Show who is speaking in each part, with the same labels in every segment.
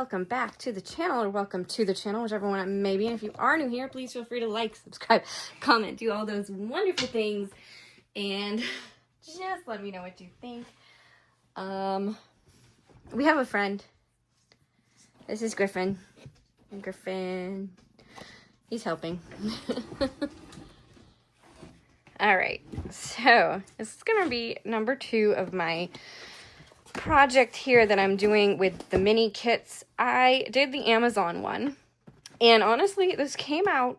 Speaker 1: welcome back to the channel, or welcome to the channel, whichever one it may be. And if you are new here, please feel free to like, subscribe, comment, do all those wonderful things, and just let me know what you think. We have a friend. This is Griffin. And Griffin, he's helping. All right, so this is gonna be number 2 of my project here that I'm doing with the mini kits. I did the Amazon one, and honestly, this came out,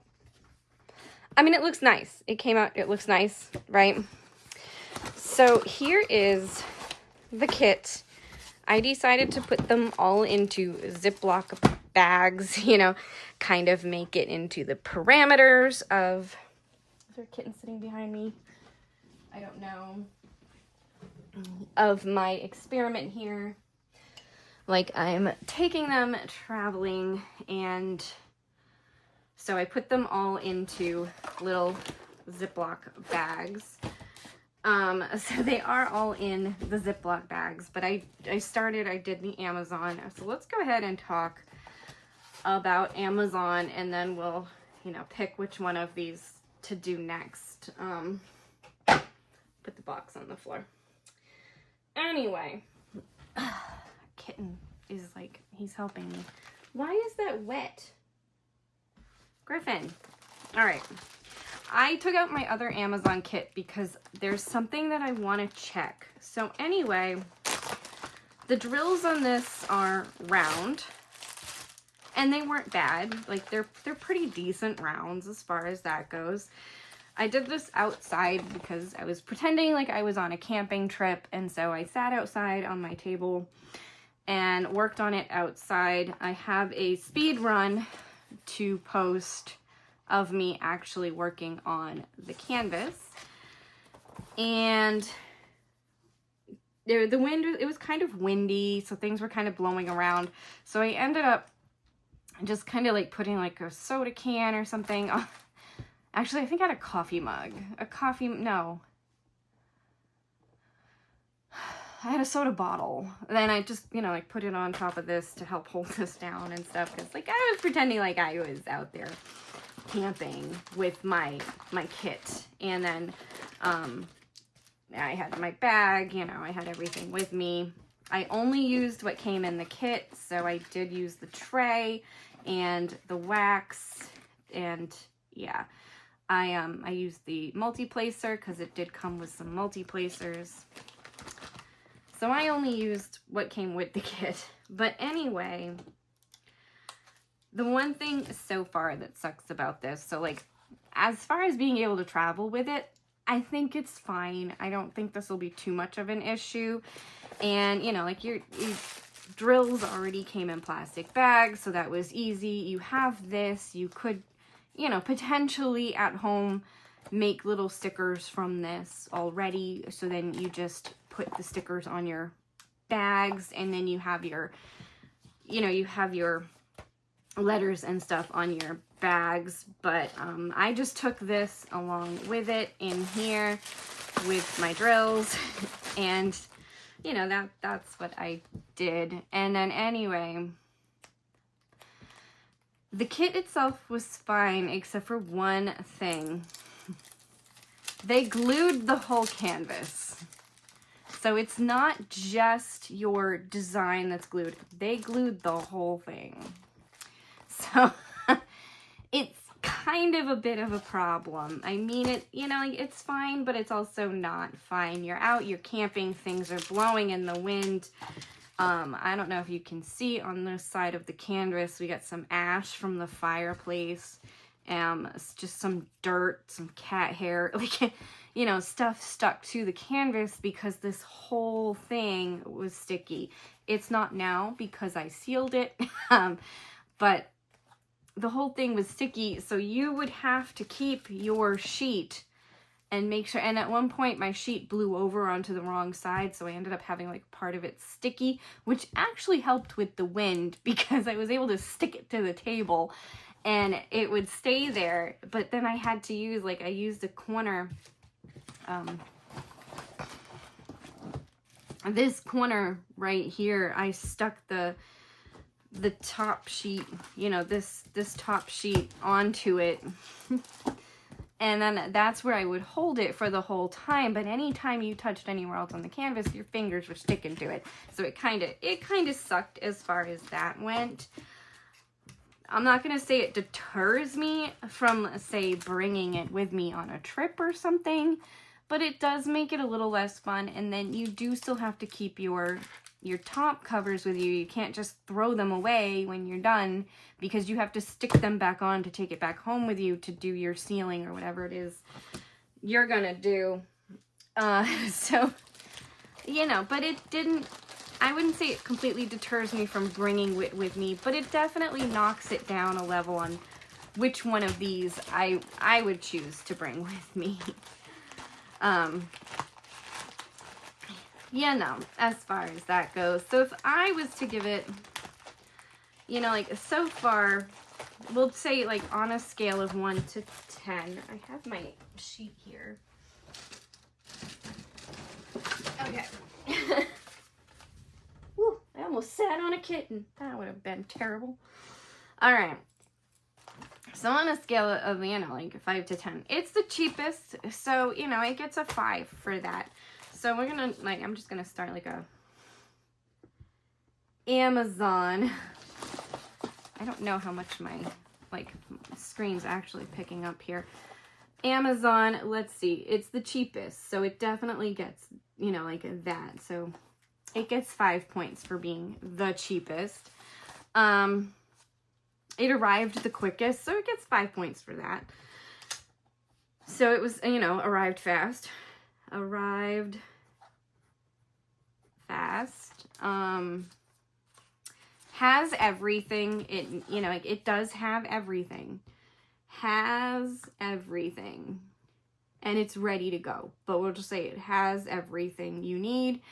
Speaker 1: I mean, it looks nice. It looks nice, right? So here is the kit. I decided to put them all into Ziploc bags, you know, kind of make it into the parameters of, is there a kitten sitting behind me? I don't know. Of my experiment here. Like, I'm taking them traveling, and so I put them all into little Ziploc bags. So they are all in the Ziploc bags, but I did the Amazon. So let's go ahead and talk about Amazon, and then we'll, you know, pick which one of these to do next. Put the box on the floor. Anyway, kitten is like, he's helping me. Why is that wet? Griffin. All right. I took out my other Amazon kit because there's something that I want to check. So anyway, the drills on this are round, and they weren't bad. Like, they're pretty decent rounds as far as that goes. I did this outside because I was pretending like I was on a camping trip, and so I sat outside on my table and worked on it outside. I have a speed run to post of me actually working on the canvas, and the wind, it was kind of windy, so things were kind of blowing around, so I ended up just kind of like putting like a soda can or something on. Actually, I think I had a coffee mug. No. I had a soda bottle. Then I just, you know, like put it on top of this to help hold this down and stuff. Because, like, I was pretending like I was out there camping with my kit. And then I had my bag, you know, I had everything with me. I only used what came in the kit. So I did use the tray and the wax, and yeah. I used the multi-placer because it did come with some multi-placers. So I only used what came with the kit. But anyway, the one thing so far that sucks about this, so like, as far as being able to travel with it, I think it's fine. I don't think this will be too much of an issue. And, you know, like your drills already came in plastic bags, so that was easy. You have this, you could, you know, potentially at home make little stickers from this already. So then you just put the stickers on your bags, and then you have your, you know, you have your letters and stuff on your bags. But I just took this along with it in here with my drills, and, you know, that's what I did. And then anyway, the kit itself was fine, except for one thing. They glued the whole canvas. So it's not just your design that's glued. They glued the whole thing. So it's kind of a bit of a problem. I mean, it, you know, it's fine, but it's also not fine. You're out, you're camping, things are blowing in the wind. I don't know if you can see on this side of the canvas, we got some ash from the fireplace, it's just some dirt, some cat hair, like, you know, stuff stuck to the canvas because this whole thing was sticky. It's not now because I sealed it, but the whole thing was sticky, so you would have to keep your sheet and make sure, and at one point my sheet blew over onto the wrong side, so I ended up having like part of it sticky, which actually helped with the wind because I was able to stick it to the table and it would stay there. But then I had to use, like, I used a corner, this corner right here, I stuck the the top sheet, you know, this top sheet onto it. And then that's where I would hold it for the whole time. But anytime you touched anywhere else on the canvas, your fingers would stick into it. So it kind of sucked as far as that went. I'm not going to say it deters me from, say, bringing it with me on a trip or something, but it does make it a little less fun. And then you do still have to keep your top covers with you. You can't just throw them away when you're done, because you have to stick them back on to take it back home with you to do your ceiling or whatever it is you're gonna do. So, you know, but it didn't, I wouldn't say it completely deters me from bringing it with me, but it definitely knocks it down a level on which one of these I would choose to bring with me. Yeah, no, as far as that goes. So if I was to give it, you know, like so far, we'll say like on a scale of 1 to 10. I have my sheet here. Okay. Woo, I almost sat on a kitten. That would have been terrible. All right. So on a scale of, you know, like 5 to 10, it's the cheapest. So, you know, it gets a 5 for that. So we're gonna, like, I'm just gonna start like a Amazon. I don't know how much my, like, screen's actually picking up here. Amazon, let's see, it's the cheapest. So it definitely gets, you know, like that. So it gets 5 points for being the cheapest. It arrived the quickest, so it gets 5 points for that. So it was, you know, arrived fast. Arrived fast. Has everything. It, you know, it does have everything. Has everything. And it's ready to go. But we'll just say it has everything you need.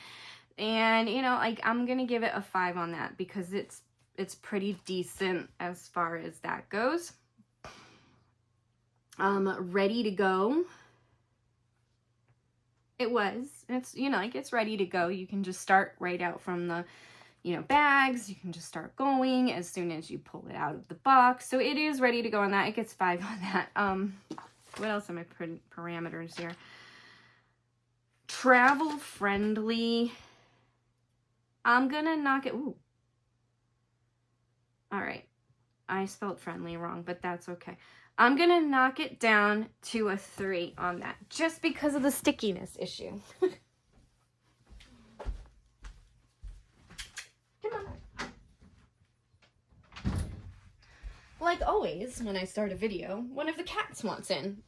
Speaker 1: And, you know, like, I'm going to give it a 5 on that because it's pretty decent as far as that goes. Ready to go. It was. It's, you know, like, it's ready to go. You can just start right out from the, you know, bags. You can just start going as soon as you pull it out of the box. So it is ready to go on that. It gets 5 on that. What else are my parameters here? Travel friendly. I'm gonna knock it. Ooh. All right. I spelled friendly wrong, but that's okay. I'm going to knock it down to a 3 on that, just because of the stickiness issue. Come on. Like always, when I start a video, one of the cats wants in.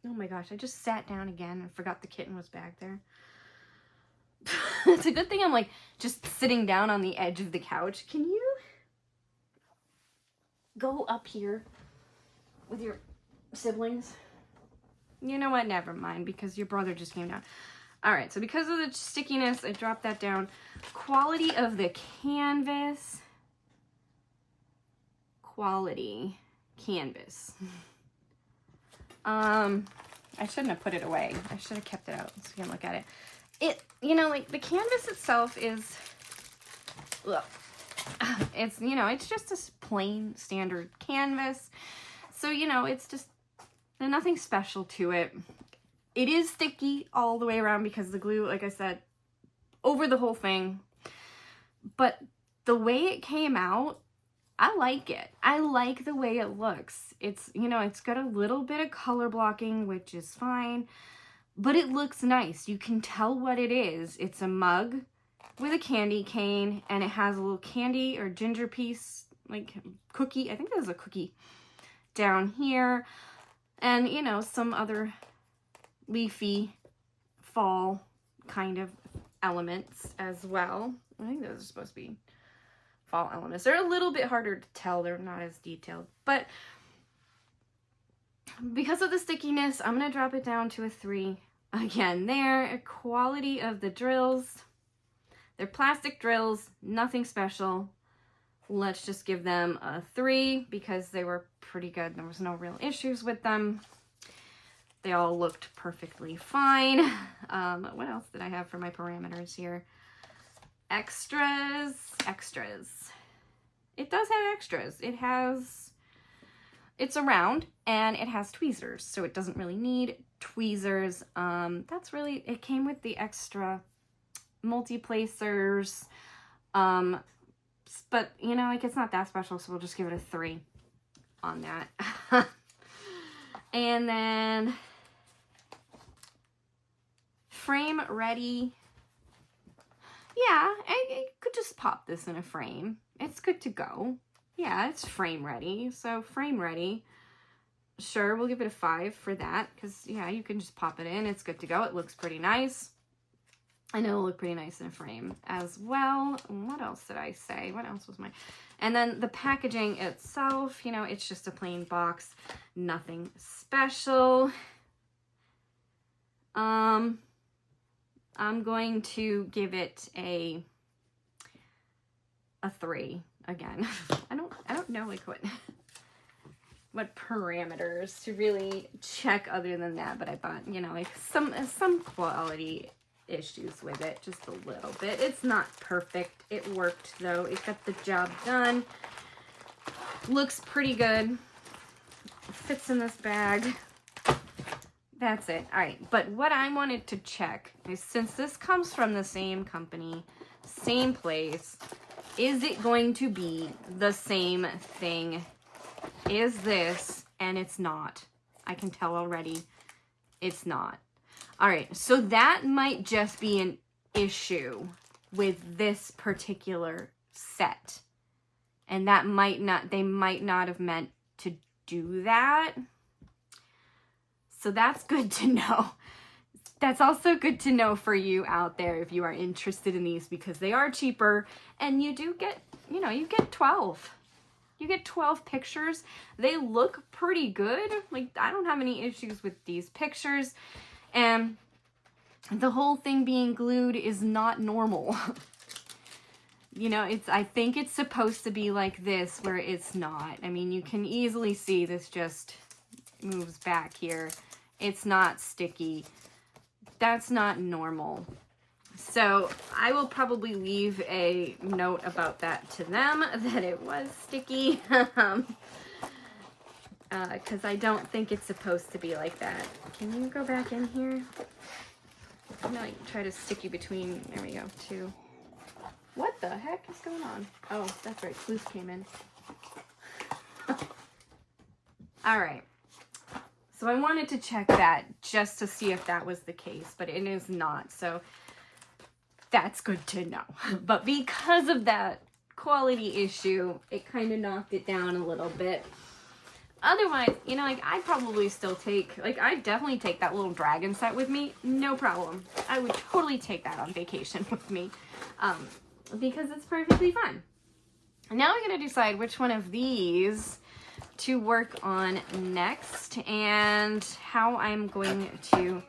Speaker 1: Oh my gosh, I just sat down again and forgot the kitten was back there. It's a good thing I'm, like, just sitting down on the edge of the couch. Can you go up here with your siblings? You know what? Never mind, because your brother just came down. All right, so because of the stickiness, I dropped that down. Quality of the canvas. Quality canvas. I shouldn't have put it away. I should have kept it out so you can look at it. It, you know, like, the canvas itself is, ugh. It's, you know, it's just a plain standard canvas. So, you know, it's just, there's nothing special to it. It is sticky all the way around because the glue, like I said, over the whole thing. But the way it came out, I like it. I like the way it looks. It's, you know, it's got a little bit of color blocking, which is fine. But it looks nice. You can tell what it is. It's a mug with a candy cane, and it has a little candy or ginger piece, like cookie. I think there's a cookie down here. And, you know, some other leafy fall kind of elements as well. I think those are supposed to be fall elements. They're a little bit harder to tell. They're not as detailed. But because of the stickiness, I'm going to drop it down to a 3. Again, their quality of the drills. They're plastic drills, nothing special. Let's just give them a 3 because they were pretty good. There was no real issues with them. They all looked perfectly fine. What else did I have for my parameters here? extras. It does have extras. It's a round and it has tweezers, so it doesn't really need tweezers. It came with the extra multi-placers. But you know, like, it's not that special, so we'll just give it a 3 on that. And then frame ready. Yeah, I could just pop this in a frame. It's good to go. Yeah, it's frame ready. So frame ready. Sure, we'll give it a 5 for that, because yeah, you can just pop it in. It's good to go. It looks pretty nice. I know it'll look pretty nice in a frame as well. What else did I say? What else was mine? And then the packaging itself, you know, it's just a plain box. Nothing special. I'm going to give it a 3 again. I don't know like what parameters to really check other than that, but I bought, you know, like some quality issues with it, just a little bit. It's not perfect. It worked though. It got the job done. Looks pretty good. Fits in this bag. That's it. All right, but what I wanted to check is, since this comes from the same company, same place, is it going to be the same thing? Is this? And it's not. I can tell already it's not. All right, so that might just be an issue with this particular set. And that they might not have meant to do that. So that's good to know. That's also good to know for you out there if you are interested in these, because they are cheaper and you do get, you know, you get 12. You get 12 pictures. They look pretty good. Like, I don't have any issues with these pictures. And the whole thing being glued is not normal. You know, I think it's supposed to be like this, where it's not. I mean, you can easily see this just moves back here. It's not sticky. That's not normal. So I will probably leave a note about that to them, that it was sticky. Because I don't think it's supposed to be like that. Can you go back in here? I'm gonna like try to stick you between, there we go, 2. What the heck is going on? Oh, that's right, Sleuth came in. All right. So I wanted to check that just to see if that was the case, but it is not. So that's good to know. But because of that quality issue, it kind of knocked it down a little bit. Otherwise, you know, like, I'd probably still take, like, I'd definitely take that little dragon set with me. No problem. I would totally take that on vacation with me, because it's perfectly fun. Now I'm going to decide which one of these to work on next and how I'm going to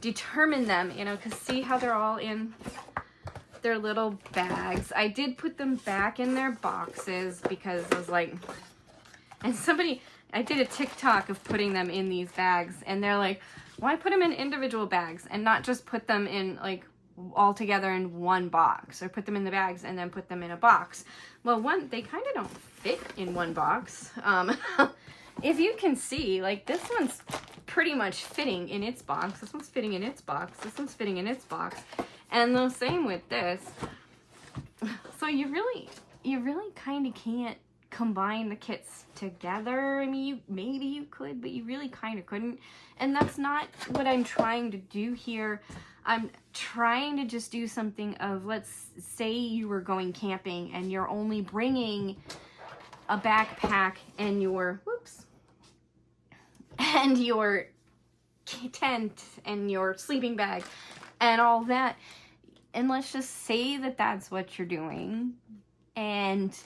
Speaker 1: determine them, you know, because see how they're all in their little bags. I did put them back in their boxes because I was like, and I did a TikTok of putting them in these bags, and they're like, why put them in individual bags and not just put them in, like, all together in one box, or put them in the bags and then put them in a box? Well, they kind of don't fit in one box. If you can see, like, this one's pretty much fitting in its box. This one's fitting in its box. This one's fitting in its box. And the same with this. So you really kind of can't combine the kits together. I mean, maybe you could, but you really kind of couldn't. And that's not what I'm trying to do here. I'm trying to just do something of, let's say you were going camping and you're only bringing a backpack and your, and your tent and your sleeping bag and all that. And let's just say that that's what you're doing. And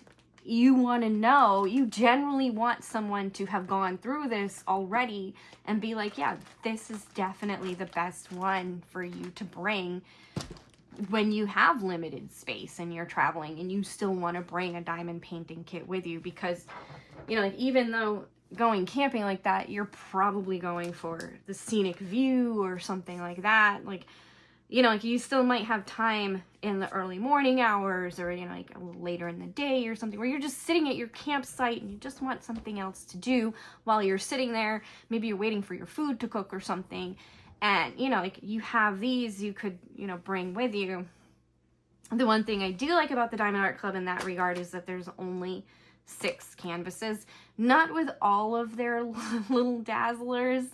Speaker 1: you want to know, you generally want someone to have gone through this already and be like, yeah, this is definitely the best one for you to bring when you have limited space and you're traveling and you still want to bring a diamond painting kit with you. Because, you know, like, even though going camping like that, you're probably going for the scenic view or something like that. Like, you know, like you still might have time in the early morning hours or, you know, like a little later in the day or something where you're just sitting at your campsite and you just want something else to do while you're sitting there. Maybe you're waiting for your food to cook or something. And, you know, like you have these you could, you know, bring with you. The one thing I do like about the Diamond Art Club in that regard is that there's only 6 canvases, not with all of their little dazzlers.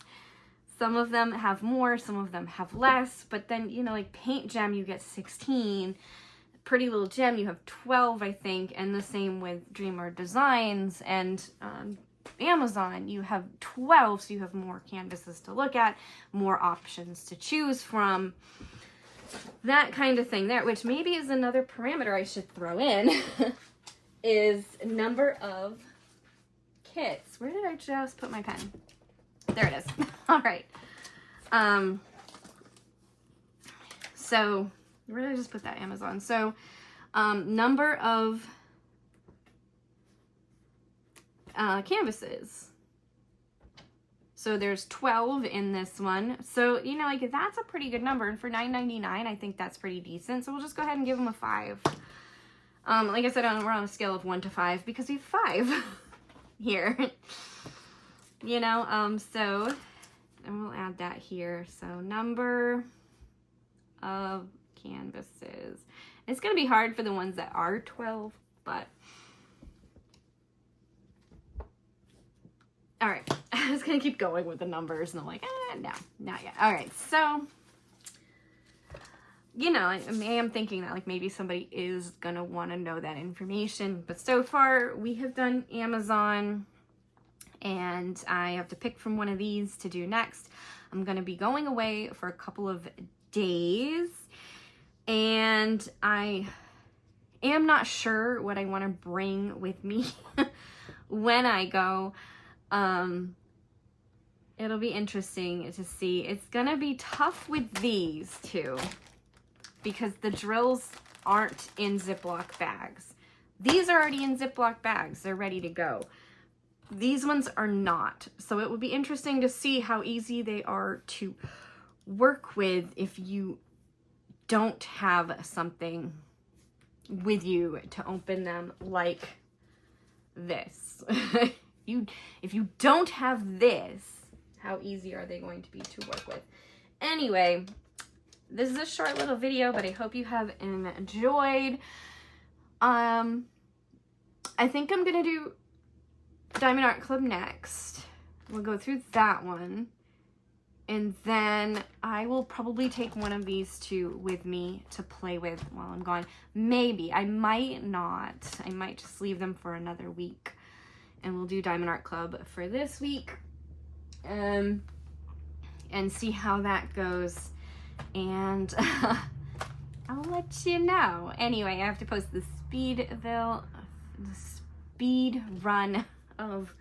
Speaker 1: Some of them have more, some of them have less, but then, you know, like Paint Gem, you get 16. Pretty Little Gem, you have 12, I think, and the same with Dreamer Designs and Amazon, you have 12, so you have more canvases to look at, more options to choose from, that kind of thing there, which maybe is another parameter I should throw in, is number of kits. Where did I just put my pen? There it is. All right. So where did I just put that? Amazon. So, number of canvases. So there's 12 in this one. So, you know, like that's a pretty good number. And for $9.99, I think that's pretty decent. So we'll just go ahead and give them a 5. Like I said, we're on a scale of 1 to 5 because we have 5 here. You know, so, and we'll add that here. So number of canvases. It's going to be hard for the ones that are 12, but. All right. I was going to keep going with the numbers and I'm like, no, not yet. All right. So, you know, I am thinking that like maybe somebody is going to want to know that information, but so far we have done Amazon. And I have to pick from one of these to do next. I'm going to be going away for a couple of days. And I am not sure what I want to bring with me when I go. It'll be interesting to see. It's going to be tough with these two because the drills aren't in Ziploc bags. These are already in Ziploc bags. They're ready to go. These ones are not. So it would be interesting to see how easy they are to work with if you don't have something with you to open them like this. If you don't have this, how easy are they going to be to work with? Anyway, this is a short little video, but I hope you have enjoyed. I think I'm going to do Diamond Art Club next. We'll go through that one. And then I will probably take one of these two with me to play with while I'm gone. Maybe. I might not. I might just leave them for another week. And we'll do Diamond Art Club for this week. And see how that goes. And I'll let you know. Anyway, I have to post the speed run of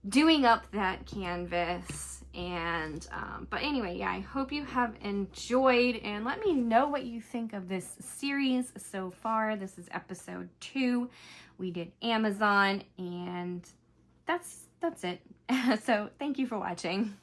Speaker 1: doing up that canvas. And but anyway, yeah, I hope you have enjoyed, and let me know what you think of this series so far. This is episode 2. We did Amazon, and that's it. So thank you for watching.